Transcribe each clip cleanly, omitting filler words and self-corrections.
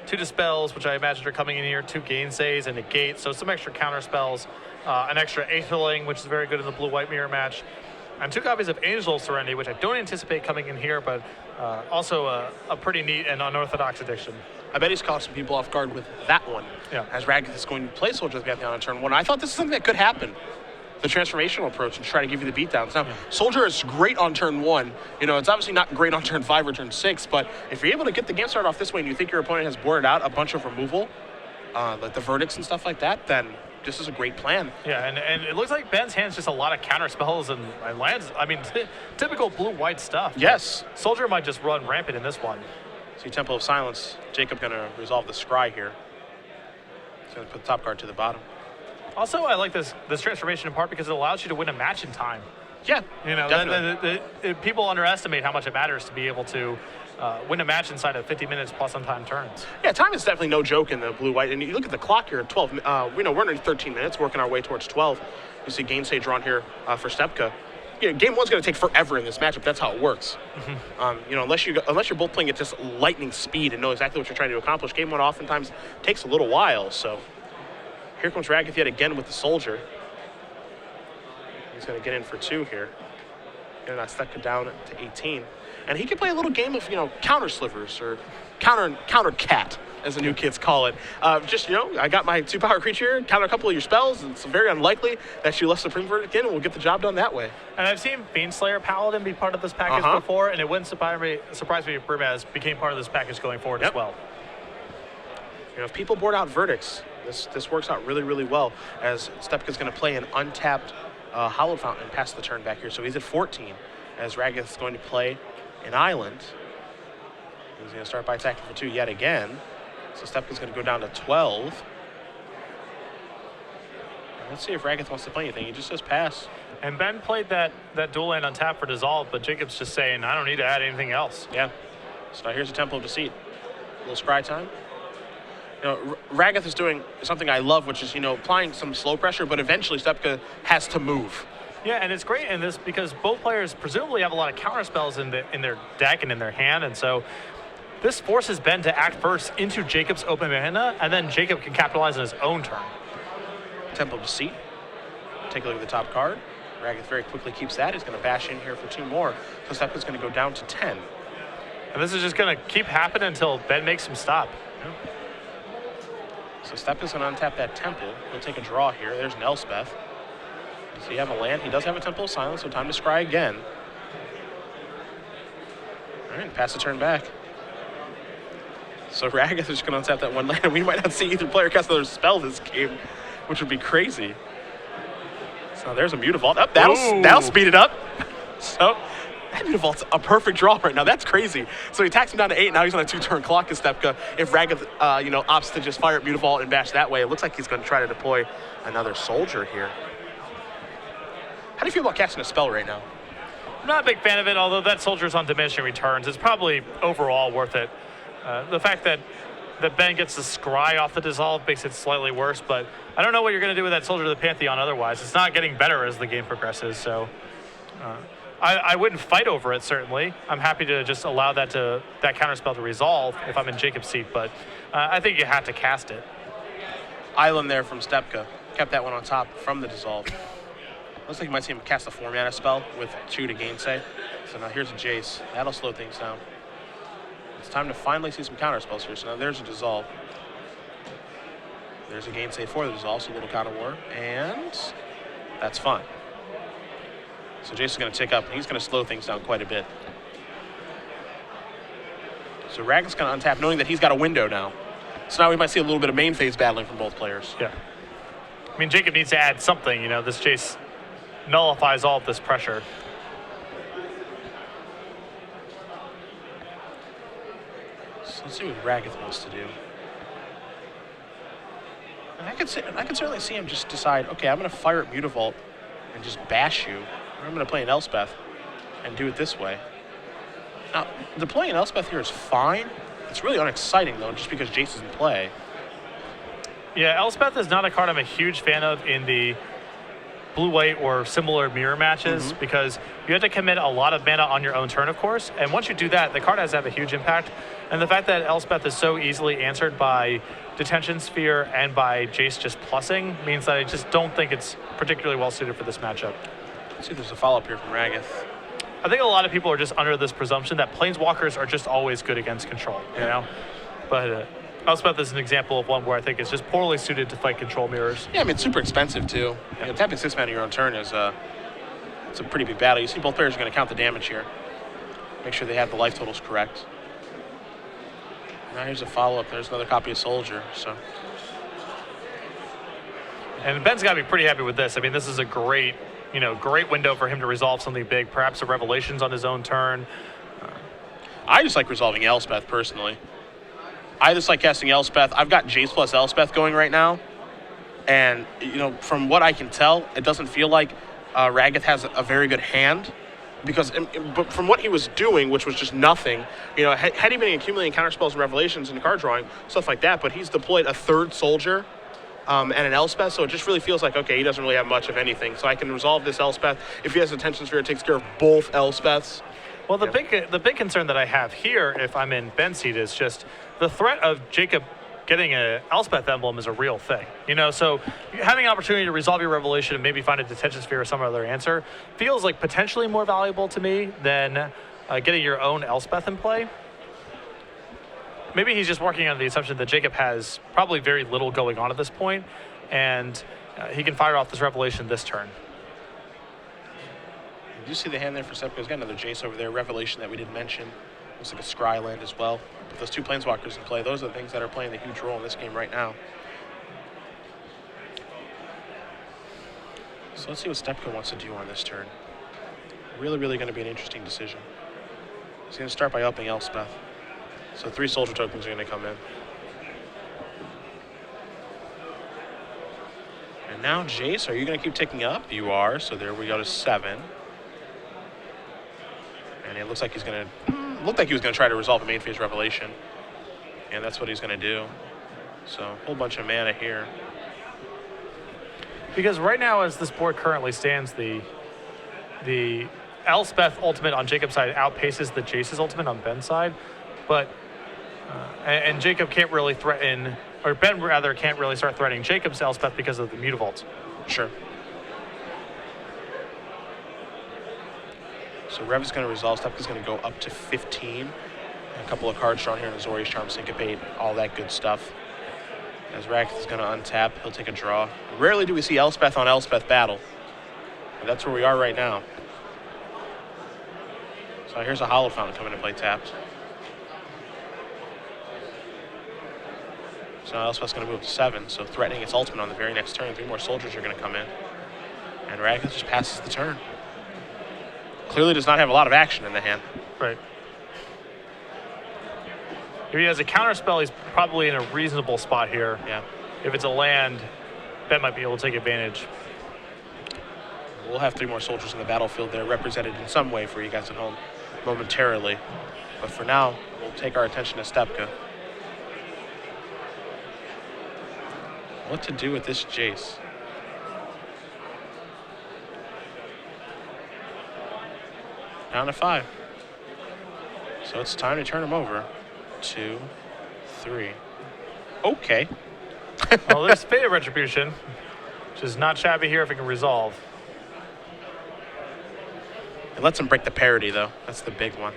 2 dispels, which I imagine are coming in here, 2 gainsays, and a gate, so some extra counter spells, an extra aetherling, which is very good in the blue-white mirror match, and 2 copies of Angel Serenity, which I don't anticipate coming in here, but also a pretty neat and unorthodox addition. I bet he's caught some people off guard with that one, as Rageth is going to play Soldier of the Pantheon on turn 1. I thought this is something that could happen, the transformational approach, and try to give you the beatdowns. Now, Soldier is great on turn 1. You know, it's obviously not great on turn 5 or turn 6, but if you're able to get the game started off this way and you think your opponent has boarded out a bunch of removal, like the verdicts and stuff like that, then this is a great plan. Yeah, and it looks like Ben's hand's just a lot of counter spells and lands. I mean, typical blue-white stuff. Yes. Soldier might just run rampant in this one. See, Temple of Silence. Jacob going to resolve the scry here. He's going to put the top card to the bottom. Also, I like this transformation in part because it allows you to win a match in time. Yeah, you know, people underestimate how much it matters to be able to win a match inside of 50 minutes plus on-time turns. Yeah, time is definitely no joke in the blue-white. And you look at the clock here at 12. We know we're under 13 minutes, working our way towards 12. You see Gainsay drawn here for Stepka. You know, game 1's going to take forever in this matchup. That's how it works. You know, unless you're both playing at just lightning speed and know exactly what you're trying to accomplish, game 1 oftentimes takes a little while. So here comes Rageth yet again with the Soldier. He's going to get in for 2 here. Getting that Stepka down to 18. And he can play a little game of, you know, counter slivers or counter cat, as the new kids call it. Just, you know, I got my 2-power creature, counter a couple of your spells, and it's very unlikely that you left Supreme Verdict in, and we'll get the job done that way. And I've seen Fiendslayer Paladin be part of this package before, and it wouldn't surprise me if Brimaz became part of this package going forward as well. You know, if people board out verdicts, this works out really, really well, as Stepka's going to play an untapped Hollow Fountain and pass the turn back here. So he's at 14, as Rageth is going to play an Island. He's going to start by attacking for 2 yet again. So Stepka's going to go down to 12. Let's see if Rageth wants to play anything. He just says pass. And Ben played that dual land on tap for Dissolve, but Jacob's just saying, I don't need to add anything else. Yeah. So now here's the Temple of Deceit. A little scry time. You know, Rageth is doing something I love, which is, you know, applying some slow pressure, but eventually Stepka has to move. Yeah, and it's great in this because both players presumably have a lot of counter spells in their deck and in their hand, and so this forces Ben to act first into Jacob's open mana, and then Jacob can capitalize on his own turn. Temple of Deceit. Take a look at the top card. Rageth very quickly keeps that. He's going to bash in here for 2 more. So Stepka's going to go down to 10. And this is just going to keep happening until Ben makes him stop. Yeah. So Stepka's going to untap that Temple. He'll take a draw here. There's an Elspeth. So you have a land. He does have a Temple of Silence, so time to scry again. All right, pass the turn back. So Rageth is just going to untap that 1 land. We might not see either player cast another spell this game, which would be crazy. So there's a Mutavault. Oh, that'll speed it up. So that Mutavault's a perfect draw right now. That's crazy. So he attacks him down to 8. Now he's on a 2-turn clock as Stepka. If Rageth, you know, opts to just fire at Mutavault and bash that way, it looks like he's going to try to deploy another Soldier here. How do you feel about casting a spell right now? I'm not a big fan of it, although that Soldier's on diminishing returns. It's probably overall worth it. The fact that Ben gets the scry off the Dissolve makes it slightly worse, but I don't know what you're going to do with that Soldier of the Pantheon otherwise. It's not getting better as the game progresses, so I wouldn't fight over it, certainly. I'm happy to just allow that counterspell to resolve if I'm in Jacob's seat, but I think you have to cast it. Island there from Stepka. Kept that one on top from the Dissolve. Looks like you might see him cast a 4-mana spell with 2 to gainsay. So now here's a Jace. That'll slow things down. It's time to finally see some counter spells here. So now there's a Dissolve. There's a gainsay for the Dissolve, so a little counter war. And that's fine. So Jace is going to tick up, and he's going to slow things down quite a bit. So Rageth's going to untap, knowing that he's got a window now. So now we might see a little bit of main phase battling from both players. Yeah. I mean, Jacob needs to add something. You know, this Jace nullifies all of this pressure. So let's see what Rageth wants to do. And I can certainly see him just decide, okay, I'm going to fire at Mutavault and just bash you. Or I'm going to play an Elspeth and do it this way. Now, deploying an Elspeth here is fine. It's really unexciting, though, just because Jace is in play. Yeah, Elspeth is not a card I'm a huge fan of in the blue-white or similar mirror matches because you have to commit a lot of mana on your own turn, of course. And once you do that, the card has to have a huge impact. And the fact that Elspeth is so easily answered by Detention Sphere and by Jace just plussing means that I just don't think it's particularly well suited for this matchup. Let's see if there's a follow-up here from Rageth. I think a lot of people are just under this presumption that Planeswalkers are just always good against control, you know? But Elspeth is an example of one where I think it's just poorly suited to fight control mirrors. Yeah, I mean, it's super expensive, too. Yeah. You know, tapping 6 mana your own turn is it's a pretty big battle. You see both players are going to count the damage here. Make sure they have the life totals correct. Now here's a follow-up. There's another copy of Soldier, so. And Ben's got to be pretty happy with this. I mean, this is a great window for him to resolve something big, perhaps a Revelations on his own turn. I just like resolving Elspeth, personally. I just like casting Elspeth. I've got Jace plus Elspeth going right now. And, you know, from what I can tell, it doesn't feel like Rageth has a very good hand. Because but from what he was doing, which was just nothing, you know, had he been accumulating counterspells and Revelations and card drawing, stuff like that, but he's deployed a third Soldier and an Elspeth, so it just really feels like, okay, he doesn't really have much of anything. So I can resolve this Elspeth. If he has Attention Sphere, it takes care of both Elspeths. Well, the big concern that I have here, if I'm in Ben's seat, is just the threat of Jacob getting an Elspeth emblem is a real thing. You know, so having an opportunity to resolve your Revelation and maybe find a Detention Sphere or some other answer feels like potentially more valuable to me than getting your own Elspeth in play. Maybe he's just working on the assumption that Jacob has probably very little going on at this point, and he can fire off this Revelation this turn. You see the hand there for Stepka. He's got another Jace over there. Revelation that we didn't mention. Looks like a Scry land as well. With those two Planeswalkers in play, those are the things that are playing a huge role in this game right now. So let's see what Stepka wants to do on this turn. Really, really going to be an interesting decision. He's going to start by upping Elspeth. So 3 Soldier tokens are going to come in. And now Jace, are you going to keep ticking up? You are, so there we go to 7. And it looks like he's going to... Looked like he was going to try to resolve a main phase Revelation. And that's what he's going to do. So a whole bunch of mana here. Because right now, as this board currently stands, the Elspeth ultimate on Jacob's side outpaces the Jace's ultimate on Ben's side. But... and Jacob can't really threaten... Or Ben, rather, can't really start threatening Jacob's Elspeth because of the Mutavault. Sure. So Rev is going to resolve. Stepka's going to go up to 15. A couple of cards drawn here in Azorius Charm, Syncopate, all that good stuff. As Rageth is going to untap, he'll take a draw. Rarely do we see Elspeth on Elspeth battle. But that's where we are right now. So here's a Hollow Fountain coming to play tapped. So now Elspeth's going to move to 7, so threatening its ultimate on the very next turn. 3 more Soldiers are going to come in. And Rageth just passes the turn. Clearly does not have a lot of action in the hand. Right. If he has a counterspell, he's probably in a reasonable spot here. Yeah. If it's a land, Ben might be able to take advantage. We'll have 3 more Soldiers in the battlefield there, represented in some way for you guys at home momentarily. But for now, we'll take our attention to Stepka. What to do with this Jace? Down to 5. So it's time to turn him over. 2, 3. Okay. Well, there's Fate of Retribution, which is not shabby here if it can resolve. It lets him break the parity, though. That's the big one.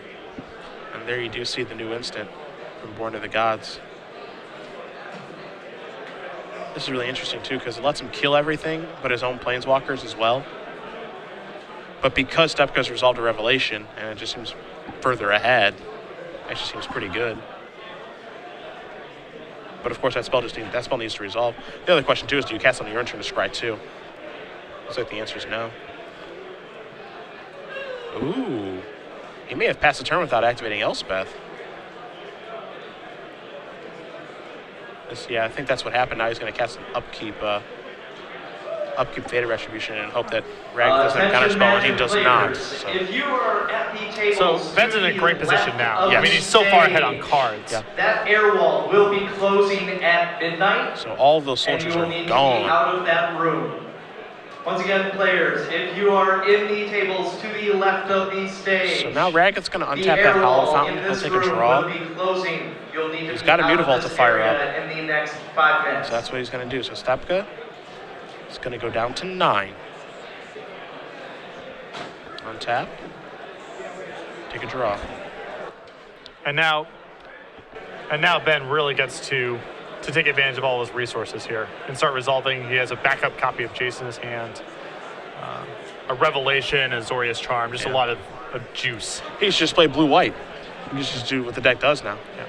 And there you do see the new instant from Born to the Gods. This is really interesting, too, because it lets him kill everything but his own Planeswalkers as well. But because Stepka's resolved a Revelation, and it just seems further ahead, it actually seems pretty good. But of course, that spell needs to resolve. The other question, too, is do you cast on your own turn to scry, too? Looks like the answer is no. Ooh. He may have passed the turn without activating Elspeth. Yeah, I think that's what happened. Now he's going to cast an upkeep Fate of Retribution and hope that Rageth doesn't have counterspell, and he does not. So. If you are at the table, So Ben's in a great position now. I mean, he's so far ahead on cards. Yeah. that air wall will be closing at midnight. So all of those And Soldiers you will are need to be gone. out of that room. Once again, players, if you are in the tables to the left of the stage, So now Rageth's going to the untap that air hollow wall fountain. in He'll this take a room draw. will be closing. You'll need to He's be got a out of Mutavault this to fire area in the next 5 minutes. So that's what he's going to do. So Stepka is going to go down to 9. Untap. Take a draw. And now Ben really gets to take advantage of all his resources here and start resolving. He has a backup copy of Jace in his hand, a Revelation, a Zoria's Charm, just a lot of juice. He's just played blue-white. He just do what the deck does now. Yeah.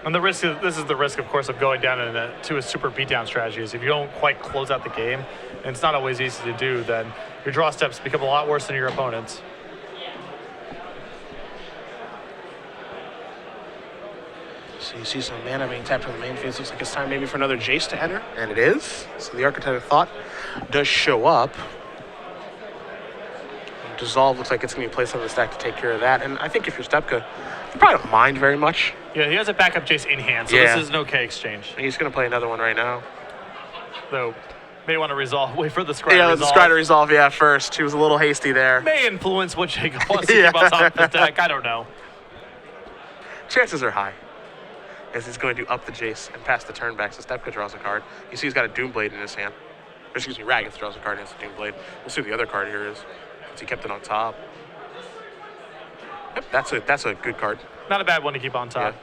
And this is the risk, of course, of going down to a super beatdown strategy. Is if you don't quite close out the game, and it's not always easy to do, then your draw steps become a lot worse than your opponent's. So you see some mana being tapped from the main phase. Looks like it's time maybe for another Jace to enter, and it is. So the Architect of Thought does show up. Dissolve looks like it's going to be placed on the stack to take care of that. And I think if you're Stepka, you probably don't mind very much. Yeah, he has a backup Jace in hand, so Yeah. this is an okay exchange. He's going to play another one right now. Though, may want to wait for the scry to Yeah, resolve. the Scry to resolve, first. He was a little hasty there. May influence what Jacob wants to keep on top of his deck. I don't know. Chances are high, as he's going to up the Jace and pass the turn back. So Stepka draws a card. You see he's got a Doomblade in his hand. Or excuse me, Rageth draws a card and has a Doomblade. We'll see what the other card here is, since he kept it on top. Yep, that's a good card. Not a bad one to keep on top.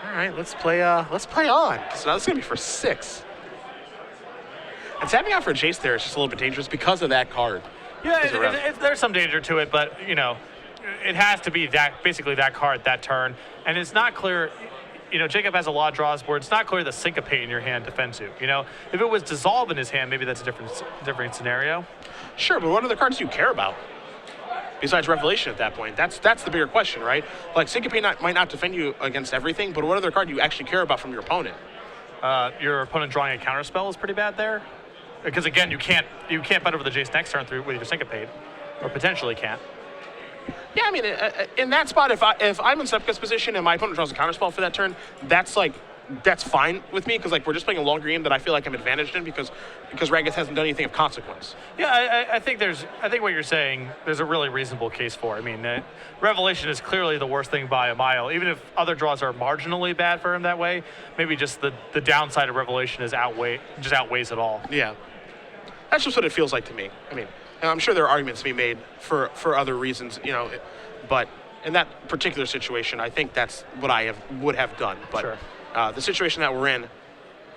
Yeah. All right, let's play on. So now this is gonna be for 6. And tapping out for Jace there is just a little bit dangerous because of that card. Yeah, there's some danger to it, but it has to be basically that card that turn, and it's not clear. Jacob has a lot of draws where it's not clear the Syncopate in your hand defends you. If it was Dissolve in his hand, maybe that's a different scenario. Sure, but what other cards do you care about besides Revelation at that point? That's the bigger question, right? Like Syncopate might not defend you against everything, but what other card do you actually care about from your opponent? Your opponent drawing a counterspell is pretty bad there, because again, you can't fight over the Jace next turn with your Syncopate, or potentially can't. Yeah, I mean, in that spot, if I'm in Stepka's position and my opponent draws a counterspell for that turn, that's fine with me, because we're just playing a longer game that I feel like I'm advantaged in because Rageth hasn't done anything of consequence. Yeah, I think what you're saying, there's a really reasonable case for. I mean, Revelation is clearly the worst thing by a mile. Even if other draws are marginally bad for him that way, maybe just the downside of Revelation outweighs it all. Yeah, that's just what it feels like to me. I mean, and I'm sure there are arguments to be made for other reasons, but in that particular situation, I think that's what I would have done. But Sure. The situation that we're in,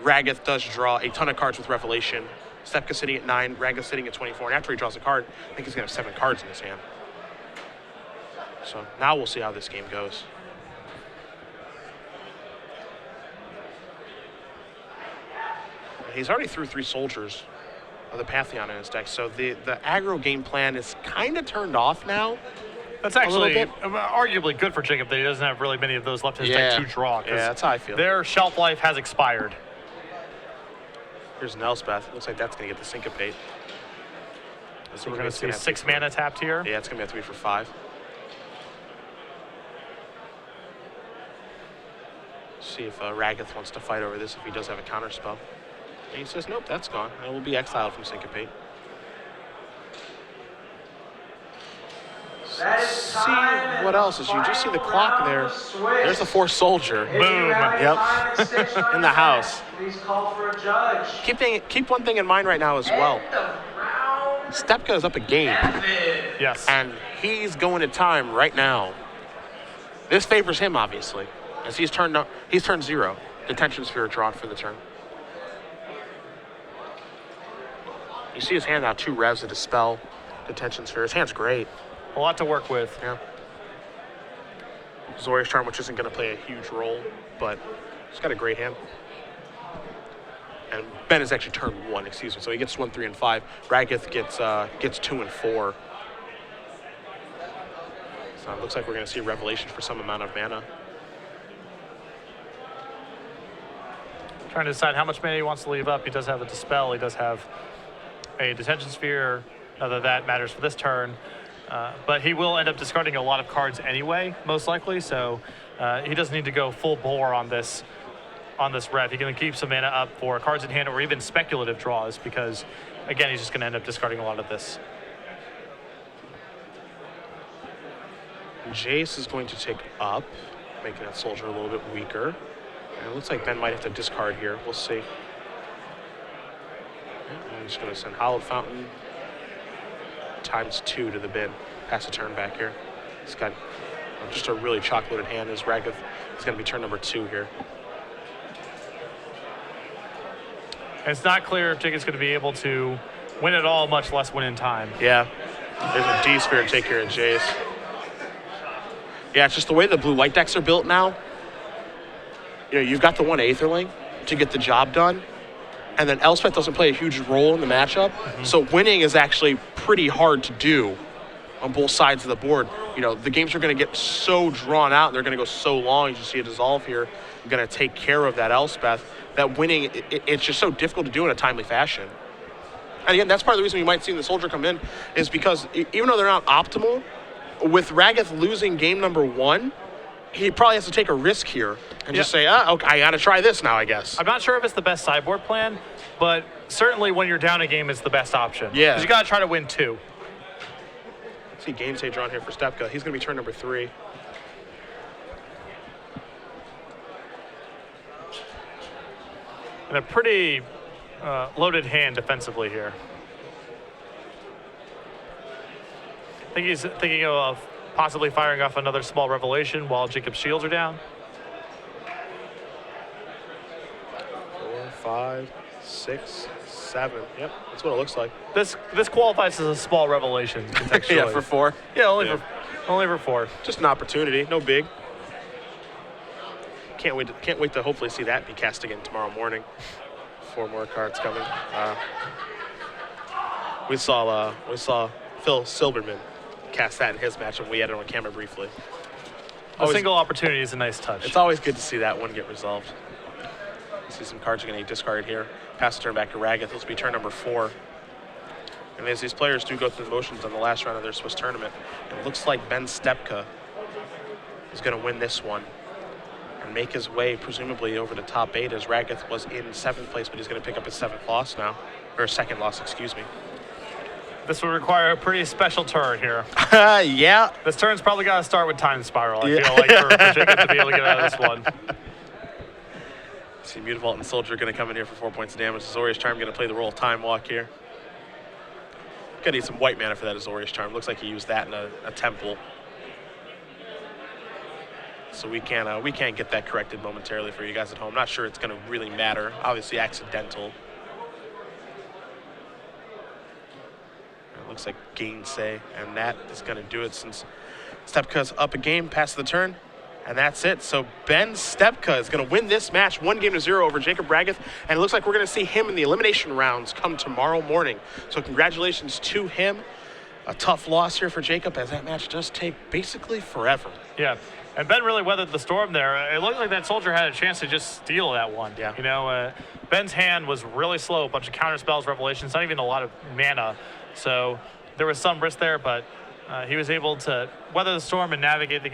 Rageth does draw a ton of cards with Revelation. Stepka sitting at 9, Rageth sitting at 24, and after he draws a card, I think he's going to have 7 cards in his hand. So now we'll see how this game goes. He's already threw 3 soldiers of the Pantheon in his deck, so the aggro game plan is kind of turned off now. That's actually arguably good for Jacob that he doesn't have really many of those left in his deck to draw. Yeah, that's how I feel. Their shelf life has expired. Here's an Elspeth. Looks like that's going to get the Syncopate. So we're going to see 6 mana tapped here. Yeah, it's going to be a 3 for 5. See if Rageth wants to fight over this if he does have a counter spell. And he says, nope, that's gone. I will be exiled from Syncopate. See what else is. You just see the clock there. There's the 4th soldier. Boom. Yep. In the house. Please call for a judge. Keep one thing in mind right now as well. Stepka is up a game. Yes. And he's going to time right now. This favors him, obviously, as he's turned 0. Detention Sphere drawn for the turn. You see his hand now, 2 revs to dispel Detention Sphere. His hand's great. A lot to work with. Yeah. Zoria's Charm, which isn't going to play a huge role, but he's got a great hand. And Ben is actually turn 1, excuse me. So he gets 1, 3, and 5. Rageth gets 2 and 4. So it looks like we're going to see Revelation for some amount of mana. Trying to decide how much mana he wants to leave up. He does have a Dispel. He does have a Detention Sphere. Not that that matters for this turn. But he will end up discarding a lot of cards anyway, most likely. So he doesn't need to go full bore on this on this rev. He can keep some mana up for cards in hand or even speculative draws because, again, he's just going to end up discarding a lot of this. Jace is going to take up, making that soldier a little bit weaker. And it looks like Ben might have to discard here. We'll see. I'm just going to send Hallowed Fountain ×2 to the bin. Pass the turn back here. He's got just a really chocolate hand. His Rageth is going to be turn number 2 here. And it's not clear if Jacob's going to be able to win at all, much less win in time. Yeah. There's a D-Sphere to take care of Jace. Yeah, it's just the way the blue-white decks are built now. You know, you've got the one Aetherling to get the job done, and then Elspeth doesn't play a huge role in the matchup, so winning is actually pretty hard to do on both sides of the board. You know, the games are going to get so drawn out, and they're going to go so long. You see a dissolve here. You're going to take care of that Elspeth. That winning, it's just so difficult to do in a timely fashion. And again, that's part of the reason you might see the soldier come in, is because even though they're not optimal, with Rageth losing game number 1, he probably has to take a risk here and just say, okay, I got to try this now, I guess. I'm not sure if it's the best sideboard plan, but certainly when you're down a game, it's the best option. Yeah. Because you got to try to win 2. See game stage drawn here for Stepka. He's going to be turn number 3. And a pretty loaded hand defensively here. I think he's thinking of possibly firing off another small revelation while Jacob's shields are down. 4, 5, 6, 7. Yep, that's what it looks like. This qualifies as a small revelation contextually. Yeah, for 4. Yeah, only for 4. Just an opportunity, no big. Can't wait to hopefully see that be cast again tomorrow morning. 4 more cards coming. We saw Phil Silberman cast that in his match, and we had it on camera briefly. A single opportunity is a nice touch. It's always good to see that one get resolved. See some cards are going to get discarded here. Pass the turn back to Rageth. This will be turn number 4. And as these players do go through the motions on the last round of their Swiss tournament, it looks like Ben Stepka is going to win this one and make his way presumably over to top 8, as Rageth was in 7th place, but he's going to pick up his 7th loss now, or 2nd loss, excuse me. This would require a pretty special turn here. Yeah. This turn's probably got to start with Time Spiral, I feel like, for Jacob to be able to get out of this one. See Mutavault and Soldier going to come in here for 4 points of damage. Azorius Charm going to play the role of Time Walk here. Going to need some white mana for that Azorius Charm. Looks like he used that in a temple. So we can't get that corrected momentarily for you guys at home. Not sure it's going to really matter. Obviously accidental. Looks like Gainsay, and that is going to do it since Stepka's up a game past the turn, and that's it. So Ben Stepka is going to win this match 1-0 over Jacob Rageth, and it looks like we're going to see him in the elimination rounds come tomorrow morning. So congratulations to him. A tough loss here for Jacob, as that match does take basically forever. Yeah, and Ben really weathered the storm there. It looked like that soldier had a chance to just steal that one. Yeah. You know, Ben's hand was really slow, a bunch of counter spells, revelations, not even a lot of mana. So there was some risk there, but he was able to weather the storm and navigate the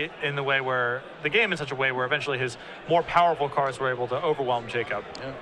game in such a way where eventually his more powerful cards were able to overwhelm Jacob. Yeah.